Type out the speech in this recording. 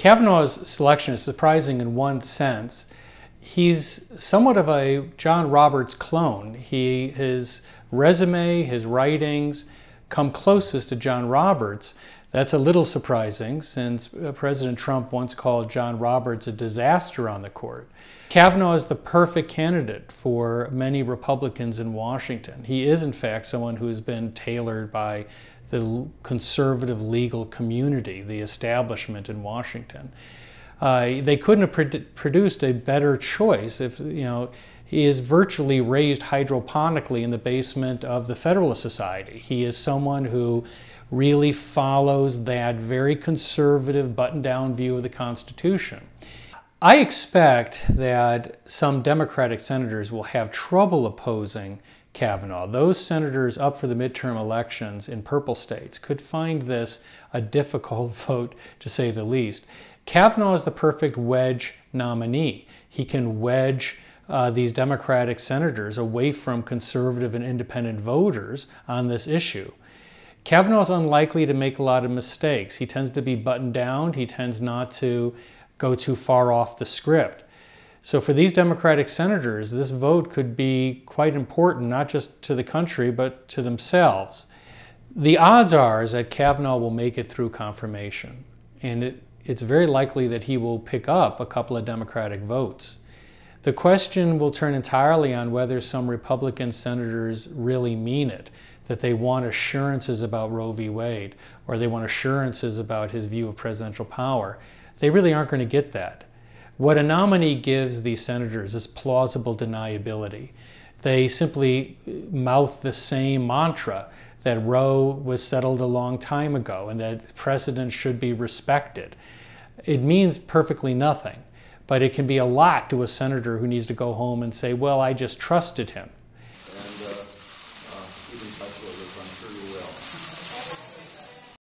Kavanaugh's selection is surprising in one sense. He's somewhat of a John Roberts clone. His resume, his writings come closest to John Roberts. That's a little surprising since President Trump once called John Roberts a disaster on the court. Kavanaugh is the perfect candidate for many Republicans in Washington. He is, in fact, someone who has been tailored by the conservative legal community, the establishment in Washington. They couldn't have produced a better choice if, he is virtually raised hydroponically in the basement of the Federalist Society. He is someone who really follows that very conservative, button-down view of the Constitution. I expect that some Democratic senators will have trouble opposing Kavanaugh. Those senators up for the midterm elections in purple states could find this a difficult vote, to say the least. Kavanaugh is the perfect wedge nominee. He can wedge these Democratic senators away from conservative and independent voters on this issue. Kavanaugh is unlikely to make a lot of mistakes. He tends to be buttoned down. He tends not to go too far off the script. So for these Democratic senators, this vote could be quite important, not just to the country, but to themselves. The odds are is that Kavanaugh will make it through confirmation, and it's very likely that he will pick up a couple of Democratic votes. The question will turn entirely on whether some Republican senators really mean it, that they want assurances about Roe v. Wade, or they want assurances about his view of presidential power. They really aren't going to get that. What a nominee gives these senators is plausible deniability. They simply mouth the same mantra that Roe was settled a long time ago and that precedent should be respected. It means perfectly nothing, but it can be a lot to a senator who needs to go home and say, well, I just trusted him. And keep in touch with us, I'm sure you will.